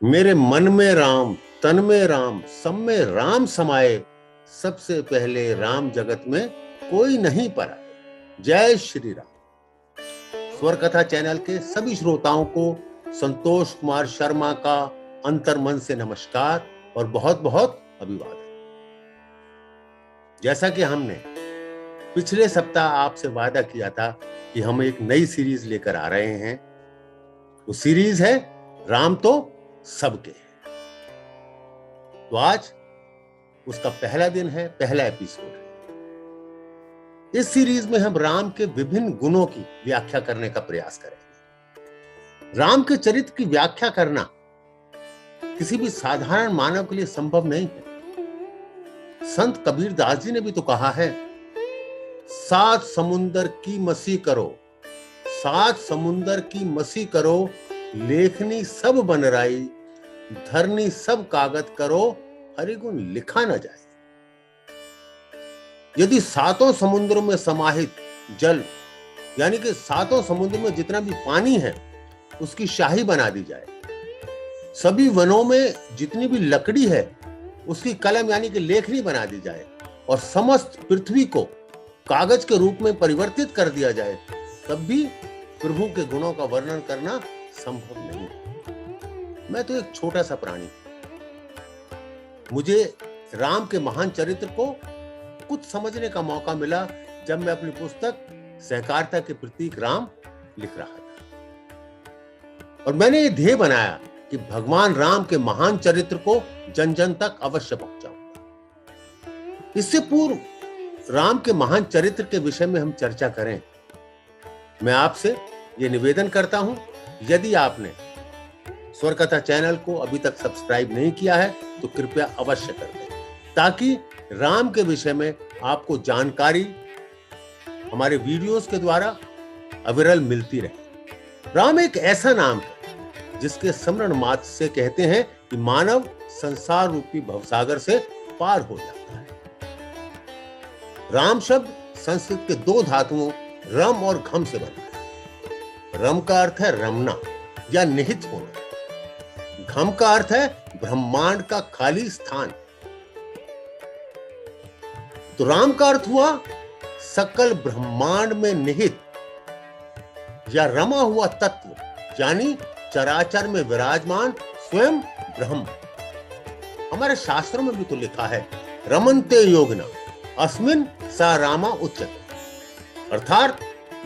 मेरे मन में राम, तन में राम, सब में राम समाये, सबसे पहले राम जगत में कोई नहीं परा। जय श्री राम। स्वर कथा चैनल के सभी श्रोताओं को संतोष कुमार शर्मा का अंतर्मन से नमस्कार और बहुत बहुत अभिवादन। जैसा कि हमने पिछले सप्ताह आपसे वादा किया था कि हम एक नई सीरीज लेकर आ रहे हैं। वो सीरीज है राम तो सबके है। तो आज उसका पहला दिन है, पहला एपिसोड है। इस सीरीज में हम राम के विभिन्न गुणों की व्याख्या करने का प्रयास करेंगे। राम के चरित्र की व्याख्या करना किसी भी साधारण मानव के लिए संभव नहीं है। संत कबीर दास जी ने भी तो कहा है, सात समुंदर की मसी करो, सात समुंदर की मसी करो, लेखनी सब बनराई, धरनी सब कागज करो, हरिगुण लिखा न जाए। यदि सातों समुद्रों में समाहित जल, यानी कि सातों समुद्र में जितना भी पानी है उसकी शाही बना दी जाए, सभी वनों में जितनी भी लकड़ी है उसकी कलम यानी कि लेखनी बना दी जाए और समस्त पृथ्वी को कागज के रूप में परिवर्तित कर दिया जाए, तब भी प्रभु के गुणों का वर्णन करना संभव नहीं है। मैं तो एक छोटा सा प्राणी, मुझे राम के महान चरित्र को कुछ समझने का मौका मिला जब मैं अपनी पुस्तक सहकारिता के प्रतीक राम लिख रहा था। और मैंने ये ध्येय बनाया कि भगवान राम के महान चरित्र को जन जन तक अवश्य पहुंचाऊं। इससे पूर्व राम के महान चरित्र के विषय में हम चर्चा करें, मैं आपसे ये निवेदन करता हूं, यदि आपने स्वर कथा चैनल को अभी तक सब्सक्राइब नहीं किया है तो कृपया अवश्य कर दें, ताकि राम के विषय में आपको जानकारी हमारे वीडियोस के द्वारा अविरल मिलती रहे। राम एक ऐसा नाम है जिसके स्मरण मात्र से कहते हैं कि मानव संसार रूपी भवसागर से पार हो जाता है। राम शब्द संस्कृत के दो धातुओं रम और घम से बना है। रम का अर्थ है रमना या निहित होना, घम का अर्थ है ब्रह्मांड का खाली स्थान। तो राम का अर्थ हुआ सकल ब्रह्मांड में निहित या रमा हुआ तत्व, यानी चराचर में विराजमान स्वयं ब्रह्म। हमारे शास्त्रों में भी तो लिखा है, रमन्ते योगिना अस्मिन् सा रामा उच्यते, अर्थात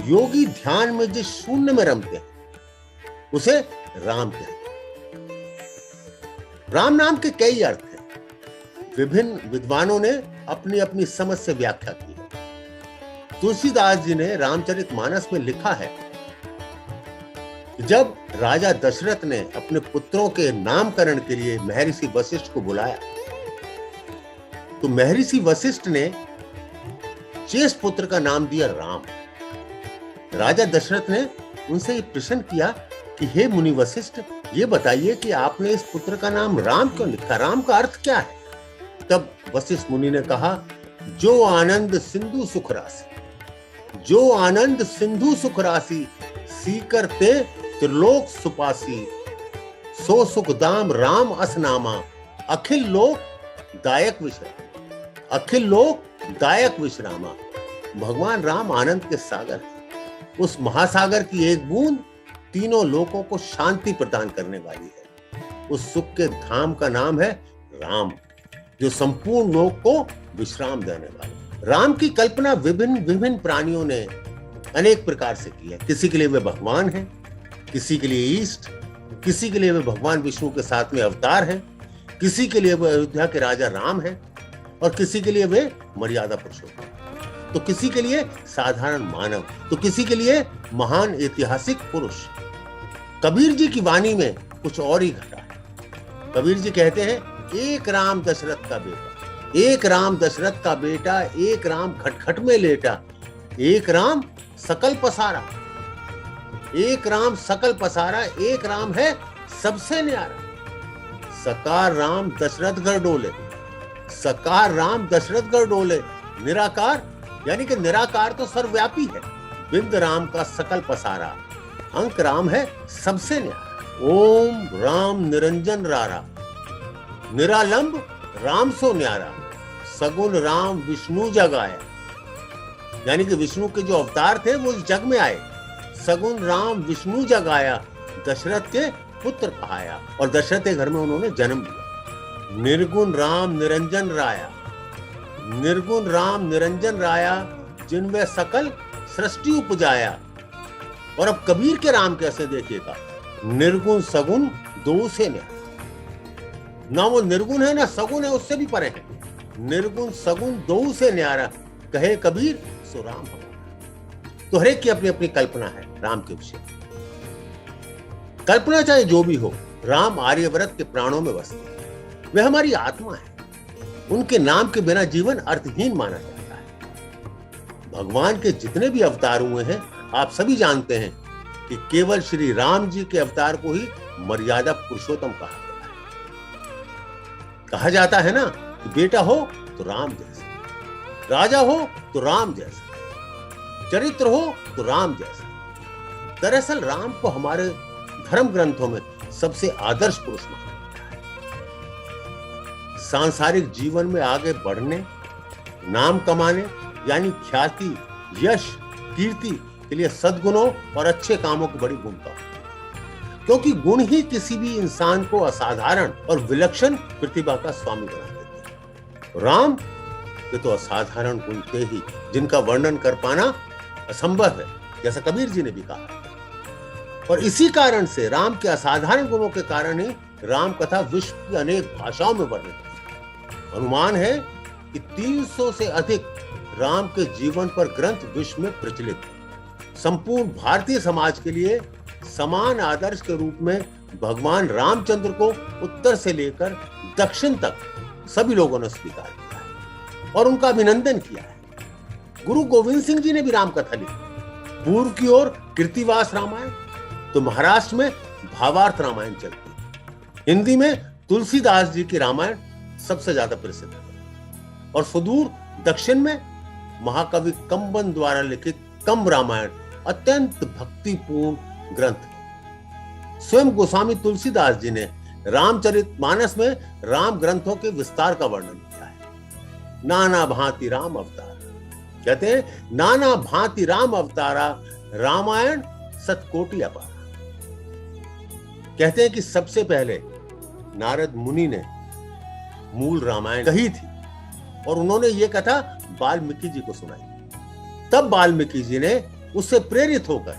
योगी ध्यान में जिस शून्य में रमते हैं उसे राम कहते हैं। राम नाम के कई अर्थ हैं। विभिन्न विद्वानों ने अपनी अपनी समझ से व्याख्या की है। तुलसीदास जी ने रामचरितमानस में लिखा है, जब राजा दशरथ ने अपने पुत्रों के नामकरण के लिए महर्षि वशिष्ठ को बुलाया तो महर्षि वशिष्ठ ने ज्येष्ठ पुत्र का नाम दिया राम। राजा दशरथ ने उनसे प्रश्न किया कि हे मुनि वशिष्ठ, ये बताइए कि आपने इस पुत्र का नाम राम क्यों लिखा, राम का अर्थ क्या है? तब वशिष्ठ मुनि ने कहा, जो आनंद सिंधु सुख राशि, जो आनंद सिंधु सुख राशि, सीकर ते त्रिलोक सुपासी, सो सुख दाम राम असनामा, अखिल लोक दायक विश्राम, अखिल लोक दायक विश्रामा। भगवान राम आनंद के सागर है। उस महासागर की एक बूंद तीनों लोकों को शांति प्रदान करने वाली है। उस सुख के धाम का नाम है राम, जो संपूर्ण लोक को विश्राम देने वाला। राम की कल्पना विभिन्न विभिन्न प्राणियों ने अनेक प्रकार से की है। किसी के लिए वे भगवान हैं, किसी के लिए ईष्ट, किसी के लिए वे भगवान विष्णु के साथ में अवतार हैं, किसी के लिए वे अयोध्या के राजा राम हैं और किसी के लिए वे मर्यादा पुरुषोत्तम, तो किसी के लिए साधारण मानव, तो किसी के लिए महान ऐतिहासिक पुरुष। कबीर जी की वाणी में कुछ और ही घटा है। कबीर जी कहते हैं, एक राम दशरथ का बेटा, एक राम दशरथ का बेटा, एक राम खटखट में लेटा, एक राम सकल पसारा, एक राम सकल पसारा, एक राम है सबसे न्यारा। सकार राम दशरथ घर डोले, सकार राम दशरथ घर डोले, निराकार यानी कि निराकार तो सर्वव्यापी है, बिंद राम का सकल पसारा, अंक राम है सबसे न्यारा। ओम राम निरंजन रारा, निरालंब राम सो न्यारा, सगुन राम विष्णु जग आया। यानी कि विष्णु के जो अवतार थे वो इस जग में आए। सगुन राम विष्णु जग आया, दशरथ के पुत्र कहाया, और दशरथ के घर में उन्होंने जन्म लिया। निर्गुण राम निरंजन राया, निर्गुण राम निरंजन राया, जिनमें सकल सृष्टि उपजाया। और अब कबीर के राम कैसे देखिएगा, निर्गुण सगुण दो से न्यारा। ना वो निर्गुण है ना सगुण है, उससे भी परे है। निर्गुण सगुण दो से न्यारा, कहे कबीर सो राम हमारा। तो हर एक की अपनी अपनी कल्पना है राम के विषय। कल्पना चाहे जो भी हो, राम आर्यव्रत के प्राणों में बसते हैं। वे हमारी आत्मा है। उनके नाम के बिना जीवन अर्थहीन माना जाता है। भगवान के जितने भी अवतार हुए हैं, आप सभी जानते हैं कि केवल श्री राम जी के अवतार को ही मर्यादा पुरुषोत्तम कहा गया है। कहा जाता है ना कि बेटा हो तो राम जैसा, राजा हो तो राम जैसा, चरित्र हो तो राम जैसा। दरअसल राम को हमारे धर्म ग्रंथों में सबसे आदर्श पुरुष माना जाता है। सांसारिक जीवन में आगे बढ़ने, नाम कमाने यानी ख्याति, यश, कीर्ति के लिए सद्गुणों और अच्छे कामों की बड़ी भूमिका है, क्योंकि गुण ही किसी भी इंसान को असाधारण और विलक्षण प्रतिभा का स्वामी बना देते हैं। राम के तो असाधारण गुण थे ही, जिनका वर्णन कर पाना असंभव है, जैसा कबीर जी ने भी कहा। और इसी कारण से राम के असाधारण गुणों के कारण ही राम कथा विश्व की अनेक भाषाओं में वर्णित है। अनुमान है कि 300 से अधिक राम के जीवन पर ग्रंथ विश्व में प्रचलित हैं। संपूर्ण भारतीय समाज के लिए समान आदर्श के रूप में भगवान रामचंद्र को उत्तर से लेकर दक्षिण तक सभी लोगों ने स्वीकार किया है और उनका अभिनंदन किया है। गुरु गोविंद सिंह जी ने भी राम कथा लिखी। पूर्व की ओर कृतिवास रामायण, तो महाराष्ट्र में भावार्थ रामायण चलती है। हिंदी में तुलसीदास जी की रामायण सबसे ज्यादा प्रसिद्ध है और सुदूर दक्षिण में महाकवि कंबन द्वारा लिखित कंब रामायण अत्यंत भक्तिपूर्ण ग्रंथ है। स्वयं गोस्वामी तुलसीदास जी ने रामचरितमानस में राम ग्रंथों के विस्तार का वर्णन किया है। नाना भांति राम अवतार, कहते हैं नाना भांति राम अवतारा, रामायण सतकोटि अपारा। कहते हैं कि सबसे पहले नारद मुनि ने मूल रामायण कही थी और उन्होंने ये कथा वाल्मीकि जी को सुनाई। तब वाल्मीकि जी ने उससे प्रेरित होकर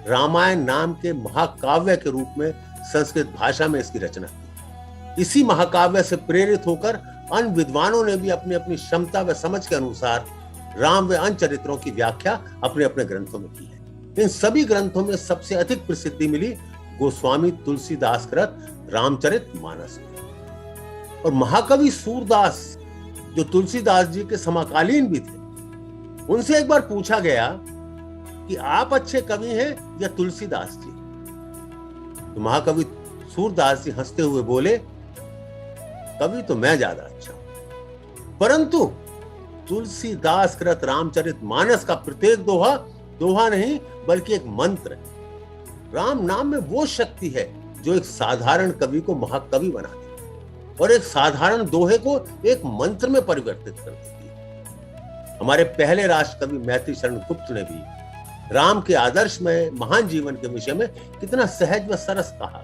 रामायण नाम के महाकाव्य के रूप में संस्कृत भाषा में इसकी रचना की। इसी महाकाव्य से प्रेरित होकर अन्य विद्वानों ने भी अपनी अपनी क्षमता व समझ के अनुसार राम व अन्य चरित्रों की व्याख्या अपने अपने ग्रंथों में की है। इन सभी ग्रंथों में सबसे अधिक प्रसिद्धि मिली गोस्वामी तुलसीदास कृत रामचरितमानस को। और महाकवि सूरदास जो तुलसीदास जी के समकालीन भी थे, उनसे एक बार पूछा गया कि आप अच्छे कवि हैं या तुलसीदास जी? तो महाकवि सूरदास जी हंसते हुए बोले, कवि तो मैं ज्यादा अच्छा हूं, परंतु तुलसीदास कृत रामचरितमानस का प्रत्येक दोहा दोहा नहीं बल्कि एक मंत्र है। राम नाम में वो शक्ति है जो एक साधारण कवि को महाकवि बना देती और एक साधारण दोहे को एक मंत्र में परिवर्तित कर देती है। हमारे पहले राष्ट्र कवि मैथिली शरण गुप्त ने भी राम के आदर्श में महान जीवन के विषय में कितना सहज व सरस कहा।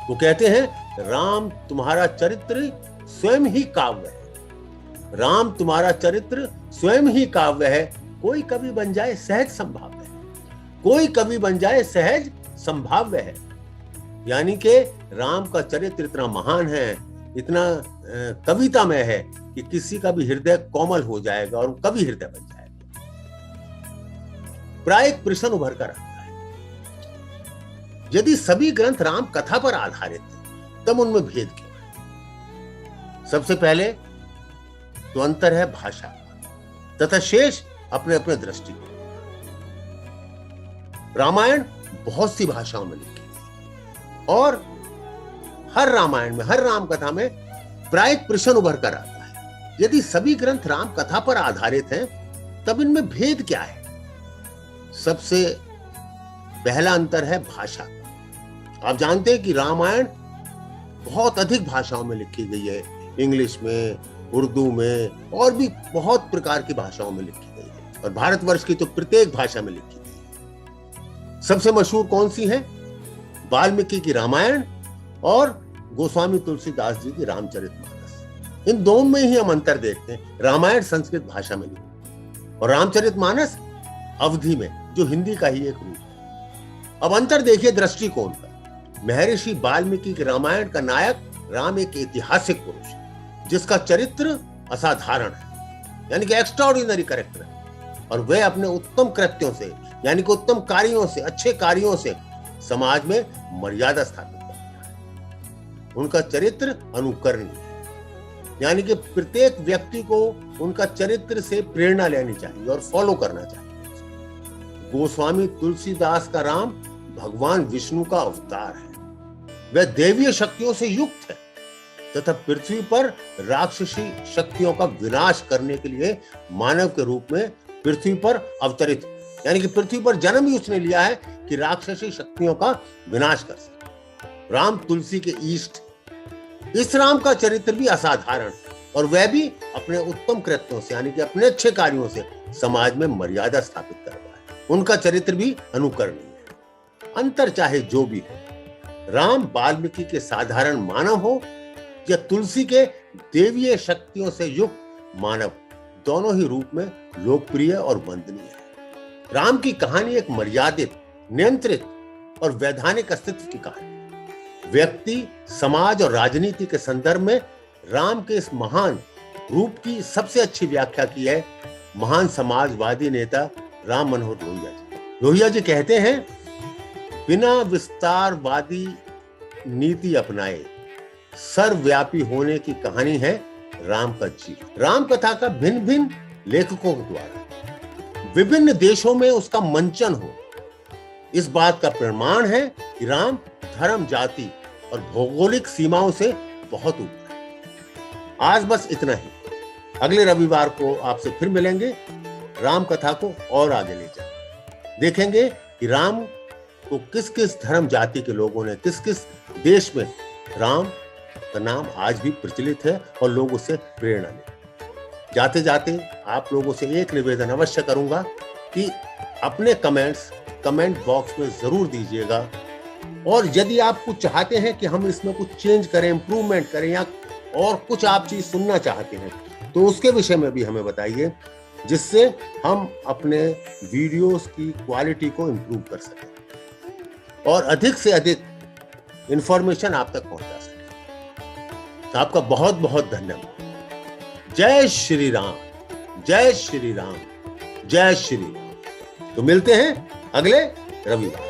वो कहते हैं, राम तुम्हारा चरित्र स्वयं ही काव्य है, राम तुम्हारा चरित्र स्वयं ही काव्य है, कोई कवि बन जाए सहज संभाव्य है, कोई कवि बन जाए सहज संभाव्य है। यानी कि राम का चरित्र इतना महान है, इतना कवितामय है कि किसी का भी हृदय कोमल हो जाएगा और कवि हृदय बन जाएगा। प्राय एक प्रश्न उभर कर आता है, यदि सभी ग्रंथ राम कथा पर आधारित हैं, तब उनमें भेद क्यों है? सबसे पहले तो अंतर है भाषा का, तथा शेष अपने अपने दृष्टिकोण। रामायण बहुत सी भाषाओं में लिखी है और हर रामायण में, हर राम कथा में प्राय एक प्रश्न उभर कर आता है, यदि सभी ग्रंथ राम कथा पर आधारित हैं, तब इनमें भेद क्या है? सबसे पहला अंतर है भाषा। आप जानते हैं कि रामायण बहुत अधिक भाषाओं में लिखी गई है, इंग्लिश में, उर्दू में और भी बहुत प्रकार की भाषाओं में लिखी गई है, और भारतवर्ष की तो प्रत्येक भाषा में लिखी गई है। सबसे मशहूर कौन सी है? वाल्मीकि की रामायण और गोस्वामी तुलसीदास जी की रामचरितमानस। इन दोनों में ही हम अंतर देखते हैं। रामायण संस्कृत भाषा में लिखी और रामचरितमानस अवधी में, जो हिंदी का ही एक रूप है। अब अंतर देखिए दृष्टिकोण का। महर्षि वाल्मीकि के रामायण का नायक राम एक ऐतिहासिक पुरुष है जिसका चरित्र असाधारण है, यानी कि एक्स्ट्राऑर्डिनरी कैरेक्टर है, और वह अपने उत्तम कृत्यों से, यानी कि उत्तम कार्यों से, अच्छे कार्यों से समाज में मर्यादा स्थापित करता है। उनका चरित्र अनुकरणीय है, यानी कि प्रत्येक व्यक्ति को उनका चरित्र से प्रेरणा लेनी चाहिए और फॉलो करना चाहिए। गोस्वामी तुलसीदास का राम भगवान विष्णु का अवतार है। वह देवीय शक्तियों से युक्त है तथा पृथ्वी पर राक्षसी शक्तियों का विनाश करने के लिए मानव के रूप में पृथ्वी पर अवतरित, यानी कि पृथ्वी पर जन्म ही उसने लिया है कि राक्षसी शक्तियों का विनाश कर सके। राम तुलसी के इष्ट। इस राम का चरित्र भी असाधारण और वह भी अपने उत्तम कृत्यों से, यानी कि अपने अच्छे कार्यों से समाज में मर्यादा स्थापित कर रहा है। उनका चरित्र भी अनुकरणीय है। अंतर चाहे जो भी हो, राम वाल्मीकि के साधारण मानव हो या तुलसी के देवीय शक्तियों से युक्त मानव, दोनों ही रूप में लोकप्रिय और वंदनीय है। राम की कहानी एक मर्यादित, नियंत्रित और वैधानिक अस्तित्व की कहानी है। व्यक्ति, समाज और राजनीति के संदर्भ में राम के इस महान रूप की सबसे अच्छी व्याख्या की है महान समाजवादी नेता राम मनोहर लोहिया जी। लोहिया जी कहते हैं, बिना विस्तारवादी नीति अपनाए सर्वव्यापी होने की कहानी है राम का जीवन। राम कथा का भिन्न भिन्न लेखकों द्वारा विभिन्न देशों में उसका मंचन हो, इस बात का प्रमाण है कि राम धर्म, जाति और भौगोलिक सीमाओं से बहुत ऊपर है। आज बस इतना ही। अगले रविवार को आपसे फिर मिलेंगे, राम कथा को और आगे ले जाएंगे। देखेंगे कि राम को किस किस धर्म जाति के लोगों ने, किस किस देश में राम का नाम आज भी प्रचलित है और लोग उससे प्रेरणा लेते। जाते जाते आप लोगों से एक निवेदन अवश्य करूंगा कि अपने कमेंट्स कमेंट बॉक्स में जरूर दीजिएगा, और यदि आप कुछ चाहते हैं कि हम इसमें कुछ चेंज करें, इंप्रूवमेंट करें, या और कुछ आप चीज सुनना चाहते हैं तो उसके विषय में भी हमें बताइए, जिससे हम अपने वीडियोस की क्वालिटी को इंप्रूव कर सकें और अधिक से अधिक इंफॉर्मेशन आप तक पहुंचा सकें। आपका बहुत बहुत धन्यवाद। जय श्री राम, जय श्री राम, जय श्री राम। तो मिलते हैं अगले रविवार।